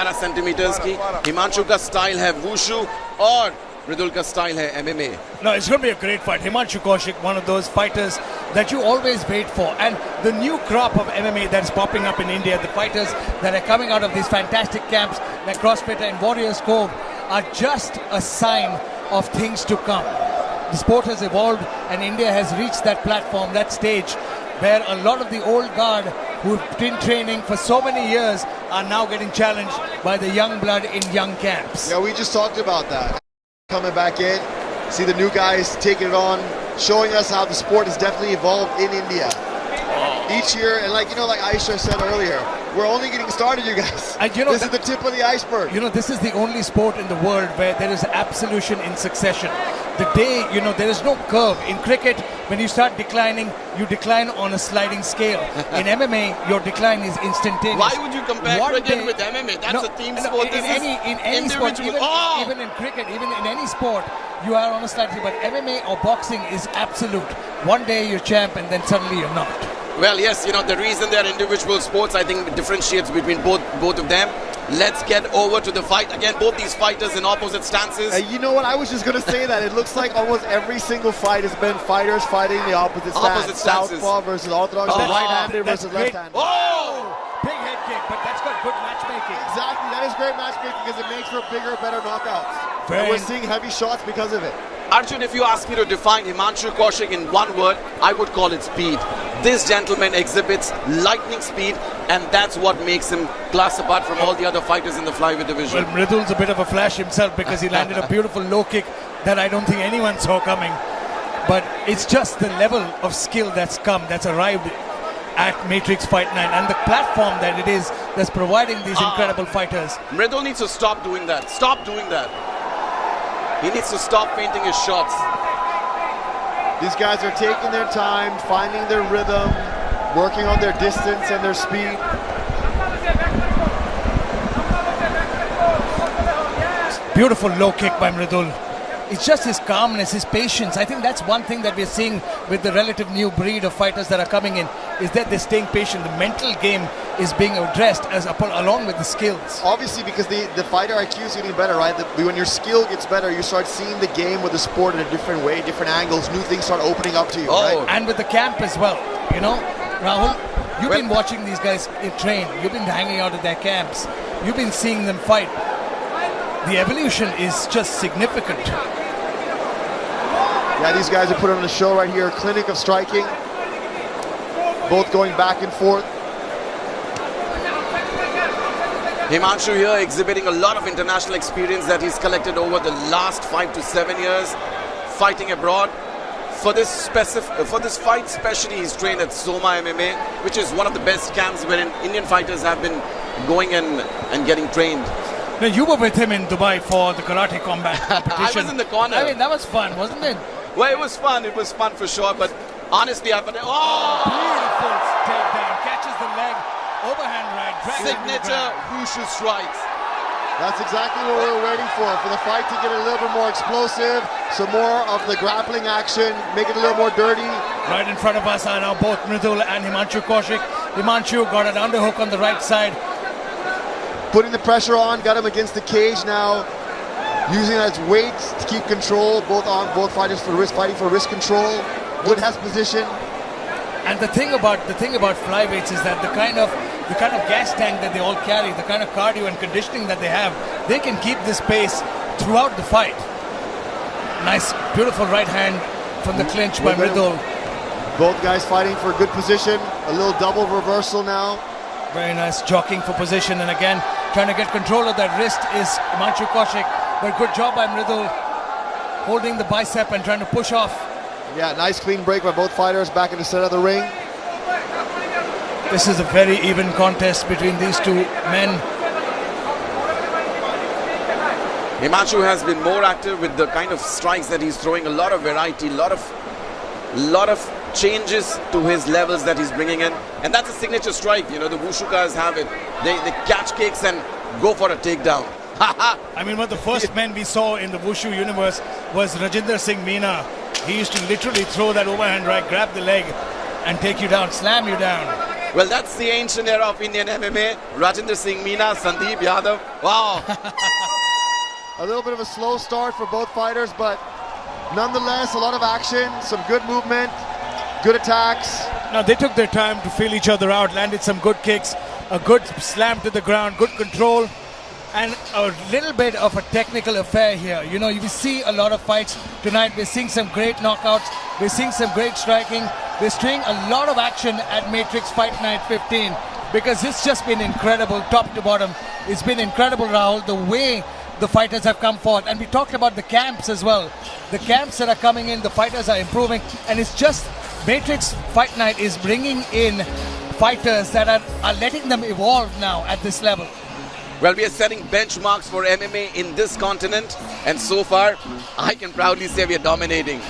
Centimetres की हिमांशु का style है वुशु और मृदुल का स्टाइल है MMA. No, it's going to be a great fight. Himangshu Kaushik, one of those fighters that you always wait for. And the new crop of MMA that's popping up in India, the fighters that are coming out of these fantastic camps like CrossFit and Warriors Cove are just a sign of things to come. The sport has evolved and India has reached that platform, that stage where a lot of the old guard who've been training for so many years are now getting challenged by the young blood in young camps. Yeah, we just talked about that. Coming back in, see the new guys taking it on, showing us how the sport has definitely evolved in India. Each year, and like Aisha said earlier, we're only getting started, you guys. And this is the tip of the iceberg. This is the only sport in the world where there is absolution in succession. The day, there is no curve. In cricket, when you start declining, you decline on a sliding scale. In MMA, your decline is instantaneous. Why would you compare cricket with MMA? That's a team sport. In any sport, even in cricket, even in any sport, you are on a slightly. But MMA or boxing is absolute. One day you're champ and then suddenly you're not. Well, yes, the reason they're individual sports, I think, differentiates between both of them. Let's get over to the fight. Again, both these fighters in opposite stances. You know what? I was just going to say that. It looks like almost every single fight has been fighters fighting the opposite stance. Southpaw versus orthodox, right-handed versus left-handed. Oh! Big head kick, but that's got good matchmaking. Exactly. That is great matchmaking because it makes for bigger, better knockouts. And we're seeing heavy shots because of it. Arjun, if you ask me to define Himangshu Kaushik in one word, I would call it speed. This gentleman exhibits lightning speed, and that's what makes him class apart from all the other fighters in the flyweight division. Well, Mridul's a bit of a flash himself because he landed a beautiful low kick that I don't think anyone saw coming. But it's just the level of skill that's arrived at Matrix Fight 9 and the platform that it is that's providing these incredible fighters. Mridul needs to stop doing that. Stop doing that. He needs to stop feinting his shots. These guys are taking their time, finding their rhythm, working on their distance and their speed. Beautiful low kick by Mridul. It's just his calmness, his patience. I think that's one thing that we're seeing with the relative new breed of fighters that are coming in, is that they're staying patient. The mental game is being addressed along with the skills. Obviously, because the fighter IQ is getting better, right? When your skill gets better, you start seeing the game or the sport in a different way, different angles, new things start opening up to you, right? And with the camp as well, Rahul, you've been watching these guys train. You've been hanging out at their camps. You've been seeing them fight. The evolution is just significant. Yeah, these guys are putting on a show right here, a clinic of striking. Both going back and forth. Himanshu here exhibiting a lot of international experience that he's collected over the last 5 to 7 years fighting abroad. For this fight especially, he's trained at Soma MMA, which is one of the best camps wherein Indian fighters have been going and getting trained. Now, you were with him in Dubai for the karate combat competition. I was in the corner. I mean, that was fun, wasn't it? Well, it was fun. It was fun for sure. But honestly, I thought, beautiful takedown. Catches the leg, overhand right. Signature wushu strikes. That's exactly what we were waiting for the fight to get a little bit more explosive, some more of the grappling action, make it a little more dirty. Right in front of us are now both Mridul and Himangshu Kaushik. Himangshu got an underhook on the right side. Putting the pressure on, got him against the cage now. Using his weight to keep control, both fighters fighting for wrist control. Good has position. And the thing about flyweights is that the kind of gas tank that they all carry, the kind of cardio and conditioning that they have, they can keep this pace throughout the fight. Nice, beautiful right hand from the clinch by Mridul. Both guys fighting for a good position. A little double reversal now. Very nice jockeying for position, and again trying to get control of that wrist is Himangshu Kaushik. But good job by Mridul holding the bicep and trying to push off. Yeah, nice clean break by both fighters back in the center of the ring. This is a very even contest between these two men. Himanshu has been more active with the kind of strikes that he's throwing. A lot of variety, a lot of changes to his levels that he's bringing in, and that's a signature strike. The wushu guys have it. They catch kicks and go for a takedown. I mean, one of the first men we saw in the wushu universe was Rajinder Singh Meena. He used to literally throw that overhand right, grab the leg and take you down, slam you down. Well, that's the ancient era of Indian MMA. Rajinder Singh Meena, Sandeep Yadav. Wow. A little bit of a slow start for both fighters, but nonetheless, a lot of action, some good movement, good attacks. Now, they took their time to feel each other out, landed some good kicks, a good slam to the ground, good control, and a little bit of a technical affair here. You know, you see a lot of fights tonight. We're seeing some great knockouts. We're seeing some great striking. We're seeing a lot of action at Matrix Fight Night 15 because it's just been incredible, top to bottom. It's been incredible, Rahul, the way the fighters have come forth. And we talked about the camps as well. The camps that are coming in, the fighters are improving. And it's just Matrix Fight Night is bringing in fighters that are letting them evolve now at this level. Well, we are setting benchmarks for MMA in this continent, and so far, I can proudly say we are dominating.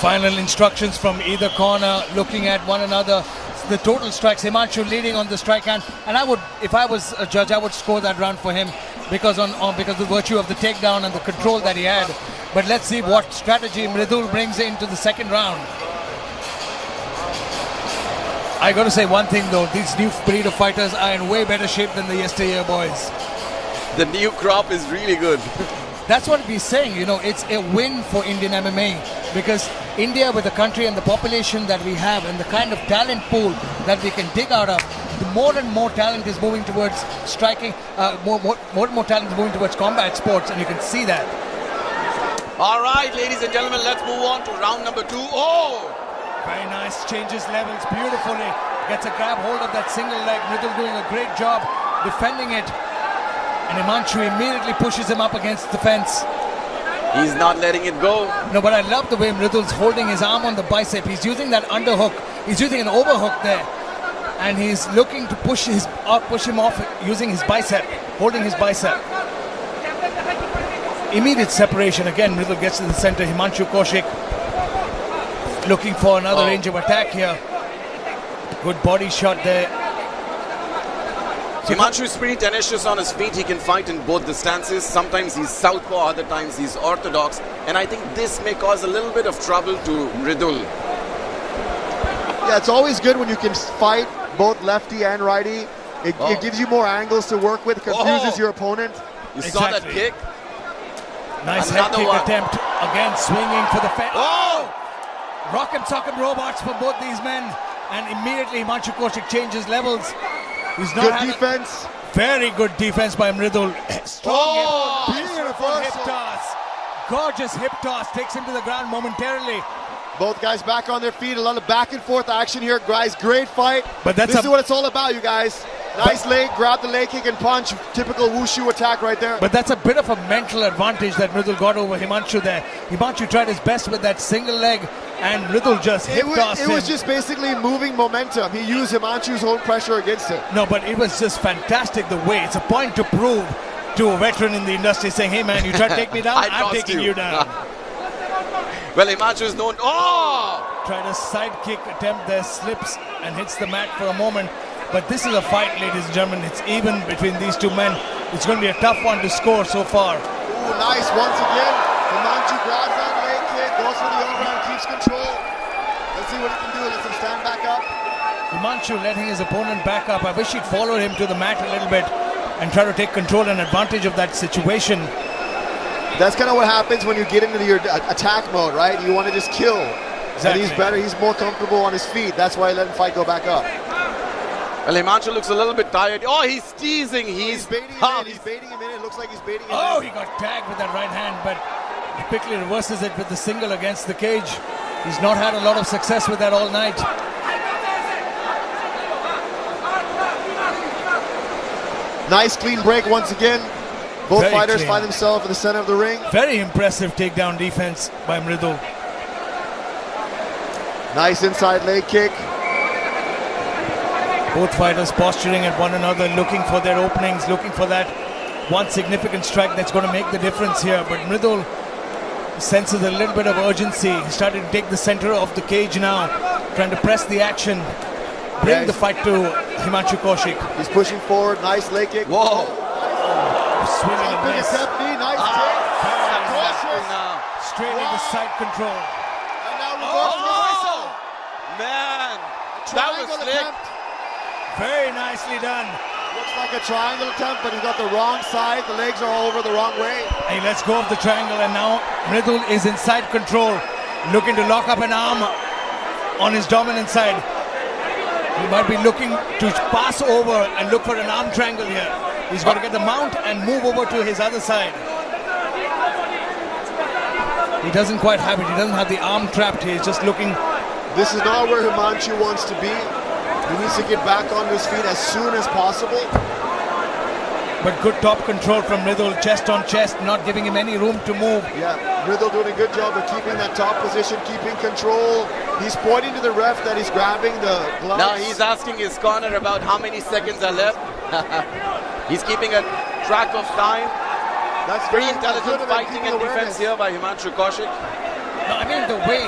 Final instructions from either corner, looking at one another. The total strikes, Himangshu leading on the strike hand, and I would, if I was a judge, I would score that round for him because because of the virtue of the takedown and the control that he had. But let's see what strategy Mridul brings into the second round. I got to say one thing though, these new breed of fighters are in way better shape than the yesteryear boys. The new crop is really good. That's what we're saying, you know, it's a win for Indian MMA because India, with the country and the population that we have and the kind of talent pool that we can dig out of, the more and more talent is moving towards striking, more and more talent is moving towards combat sports, and you can see that. All right, ladies and gentlemen, let's move on to round number 2. Oh! Very nice, changes levels beautifully, gets a grab hold of that single leg. Mridul doing a great job defending it, and Himangshu immediately pushes him up against the fence. He's not letting it go. No, but I love the way Mridul's holding his arm on the bicep. He's using that underhook, he's using an overhook there, and he's looking to push him off using his bicep, holding his bicep. Immediate separation again. Mridul gets to the center. Himangshu Kaushik looking for another range of attack here. Good body shot there. Himangshu is pretty tenacious on his feet. He can fight in both the stances. Sometimes he's southpaw, other times he's orthodox. And I think this may cause a little bit of trouble to Mridul. Yeah, it's always good when you can fight both lefty and righty. It gives you more angles to work with, confuses your opponent. You saw that kick? Nice head kick attempt. Again, swinging for the fence. Oh! Rock'em sock'em robots for both these men, and immediately Himangshu Kaushik changes levels. He's not good defense. Very good defense by Mridul. Strong beautiful hip toss. Gorgeous hip toss, takes him to the ground momentarily. Both guys back on their feet, a lot of back and forth action here, guys. Great fight. But this is what it's all about, you guys. Nice leg, grab the leg kick and punch. Typical wushu attack right there. But that's a bit of a mental advantage that Mridul got over Himangshu there. Himangshu tried his best with that single leg, and Mridul just hip tossed him. It was just basically moving momentum. He used Himangshu's own pressure against him. No, but it was just fantastic the way. It's a point to prove to a veteran in the industry saying, hey man, you try to take me down, I'm taking you down. Well, Himangshu is known. Oh! Tried a side kick attempt there, slips and hits the mat for a moment. But this is a fight, ladies and gentlemen. It's even between these two men. It's going to be a tough one to score so far. Ooh, nice. Once again, Himangshu grabs that leg kick, goes for the overhand, keeps control. Let's see what he can do. Lets him stand back up. Himangshu letting his opponent back up. I wish he'd followed him to the mat a little bit and try to take control and advantage of that situation. That's kind of what happens when you get into your attack mode, right? You want to just kill. Exactly. And he's better. He's more comfortable on his feet. That's why he let him fight go back up. Well, Himangshu looks a little bit tired. Oh, he's teasing. He's baiting him in. He's baiting him in. It looks like he's baiting him in. Oh, he got tagged with that right hand, but he quickly reverses it with the single against the cage. He's not had a lot of success with that all night. Nice clean break once again. Both Very fighters clean. find themselves in the center of the ring. Very impressive takedown defense by Mridul. Nice inside leg kick. Both fighters posturing at one another, looking for their openings, looking for that one significant strike that's going to make the difference here. But Mridul senses a little bit of urgency. He started to take the center of the cage now, trying to press the action, bring the fight to Himangshu Kaushik. He's pushing forward. Nice leg kick. Whoa! Swinging and miss. Nice kick. Straight into side control. And now reverse reversal. Man, that was slick. Very nicely done. Looks like a triangle attempt, but he's got the wrong side. The legs are all over the wrong way. He lets go of the triangle, and now Mridul is in side control, looking to lock up an arm on his dominant side. He might be looking to pass over and look for an arm triangle here. He's got to get the mount and move over to his other side. He doesn't quite have it. He doesn't have the arm trapped. He's just looking. This is not where Himangshu wants to be. He needs to get back onto his feet as soon as possible. But good top control from Mridul, chest on chest, not giving him any room to move. Yeah, Mridul doing a good job of keeping that top position, keeping control. He's pointing to the ref that he's grabbing the gloves. Now he's asking his corner about how many seconds are left. He's keeping a track of time. That's Very good intelligent at fighting keeping and awareness. defense here by Himangshu Kaushik. No, I mean, the way,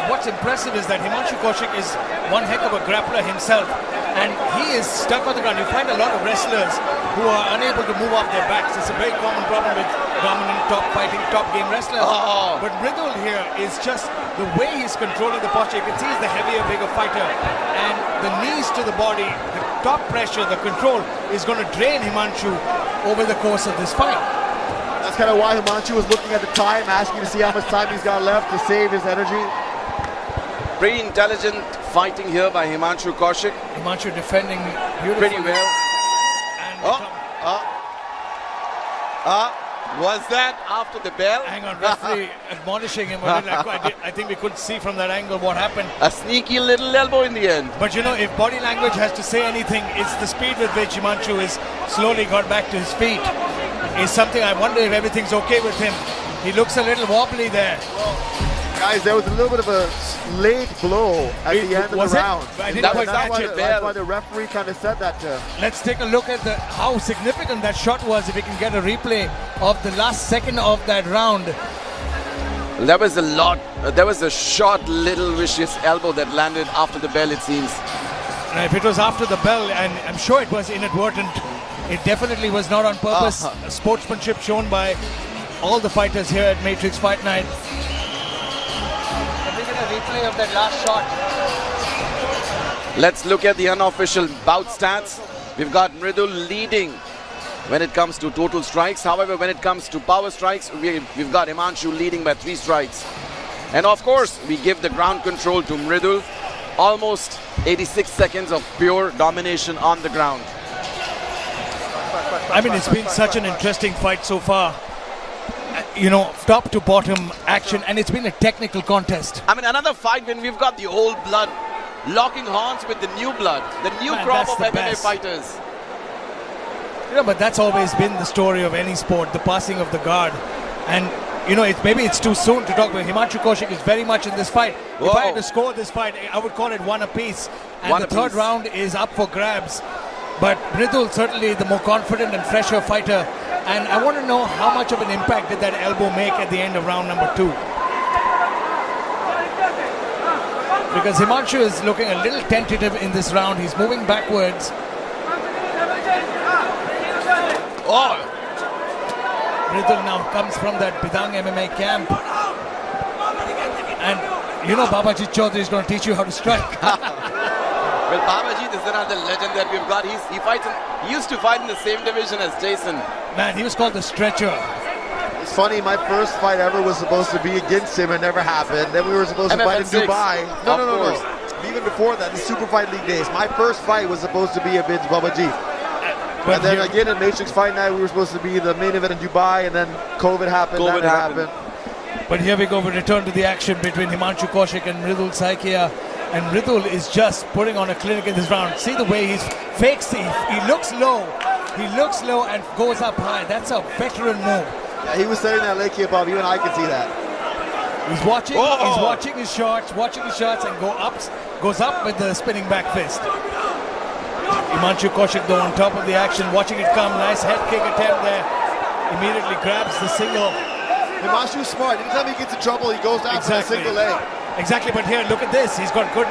what's impressive is that Himangshu Kaushik is one heck of a grappler himself. And he is stuck on the ground. You find a lot of wrestlers who are unable to move off their backs. It's a very common problem with dominant top fighting, top game wrestlers. Oh. But Mridul here is just the way he's controlling the posture. You can see he's the heavier, bigger fighter. And the knees to the body, the top pressure, the control is going to drain Himanshu over the course of this fight. That's kind of why Himangshu was looking at the time, asking to see how much time he's got left to save his energy. Pretty intelligent fighting here by Himangshu Kaushik. Himanshu defending beautifully. Pretty well. And Was that after the bell? hang on, referee admonishing him a little. I think we couldn't see from that angle what happened. A sneaky little elbow in the end. But if body language has to say anything, it's the speed with which Himanshu is slowly got back to his feet. Is something I wonder if everything's okay with him. He looks a little wobbly there. Guys, there was a little bit of a late blow at the end of the Was it? round. I didn't That quite was catch actually it. That's why the referee kind of said that to him. Let's take a look at how significant that shot was. If we can get a replay of the last second of that round. There was a lot. There was a short, little vicious elbow that landed after the bell, it seems. Now, if it was after the bell, and I'm sure it was inadvertent, it definitely was not on purpose. Sportsmanship shown by all the fighters here at Matrix Fight Night. Can we get a replay of that last shot? Let's look at the unofficial bout stats. We've got Mridul leading when it comes to total strikes. However, when it comes to power strikes, we've got Himangshu leading by 3 strikes. And of course, we give the ground control to Mridul. Almost 86 seconds of pure domination on the ground. I mean, it's been such an interesting fight so far. Top to bottom action, and it's been a technical contest. I mean, another fight when we've got the old blood locking horns with the new blood, the new crop that's of the MMA best. fighters. But that's always been the story of any sport, the passing of the guard. And maybe it's too soon to talk about Himangshu Kaushik is very much in this fight. If I had to score this fight, I would call it one apiece. And the third round is up for grabs. But Mridul certainly the more confident and fresher fighter. And I want to know how much of an impact did that elbow make at the end of round number 2. Because Himanshu is looking a little tentative in this round. He's moving backwards. Mridul now comes from that Dojang MMA camp. And Babaji Chaudhary is going to teach you how to strike. Well, Babaji, this is another legend that we've got. He used to fight in the same division as Jason. Man, he was called the Stretcher. It's funny, my first fight ever was supposed to be against him. It never happened. Then we were supposed to fight in MFN 6. Dubai. Of No. course. Even before that, the Super Fight League days. My first fight was supposed to be against Babaji. And then again in Matrix Fight Night, we were supposed to be the main event in Dubai, and then COVID happened. COVID happened. But here we go, we return to the action between Himangshu Kaushik and Mridul Saikia. And Mridul is just putting on a clinic in this round. See the way he's fakes. He looks low. He looks low and goes up high. That's a veteran move. Yeah, he was setting that leg kick up. Even I could see that. He's watching. He's watching his shots, and goes up with the spinning back fist. Himangshu Kaushik though on top of the action, watching it come. Nice head kick attempt there. Immediately grabs the single. Himangshu's smart. Anytime he gets in trouble, he goes down for a single leg. Exactly, but here, look at this. He's got good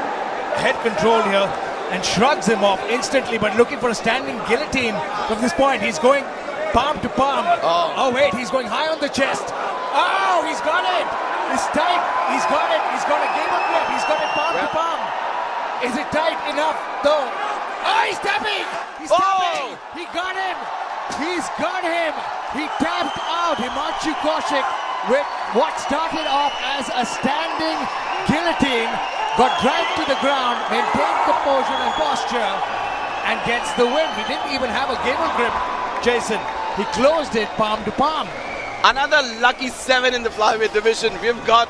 head control here and shrugs him off instantly, but looking for a standing guillotine from this point. He's going palm to palm. Oh, wait, he's going high on the chest. Oh, he's got it. It's tight. He's got it. He's got a gable grip. He's got it palm to palm. Is it tight enough, though? Oh, he's tapping! He's tapping! He got him! He's got him! He tapped out Himangshu Kaushik with what started off as a standing guillotine, got dragged to the ground, maintained composure and posture, and gets the win. He didn't even have a gable grip, Jason. He closed it palm to palm. Another lucky 7 in the flyweight division. We've got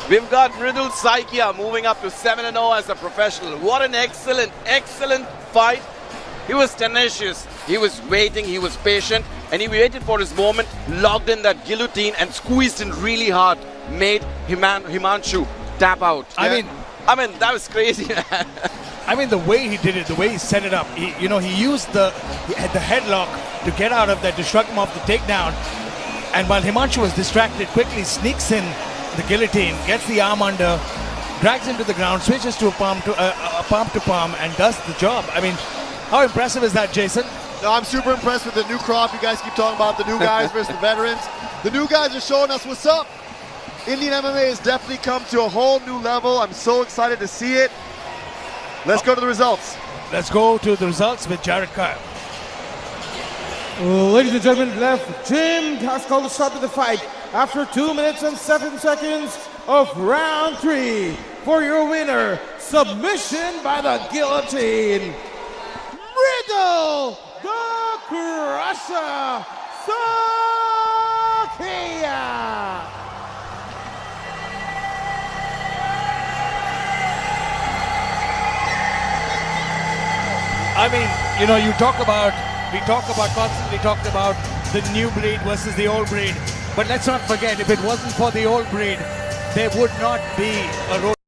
Mridul Saikia moving up to 7-0 as a professional. What an excellent fight. He was tenacious, he was waiting, he was patient, and he waited for his moment, logged in that guillotine and squeezed in really hard, made Himanshu tap out. I mean, that was crazy, man. I mean, the way he did it, the way he set it up, he used the headlock to get out of that, to shrug him off the takedown. And while Himanshu was distracted, quickly sneaks in the guillotine, gets the arm under, drags him to the ground, switches to a palm to palm, and does the job. I mean, how impressive is that, Jason? No, I'm super impressed with the new crop. You guys keep talking about the new guys versus the veterans. The new guys are showing us what's up. Indian MMA has definitely come to a whole new level. I'm so excited to see it. Let's go to the results. Let's go to the results with Jared Kyle. Ladies and gentlemen, left Jim has called the start of the fight after 2 minutes and 7 seconds of round 3. For your winner, submission by the guillotine, Mridul the Crusher Saikia. I mean, we constantly talked about the new breed versus the old breed. But let's not forget, if it wasn't for the old breed, there would not be a road.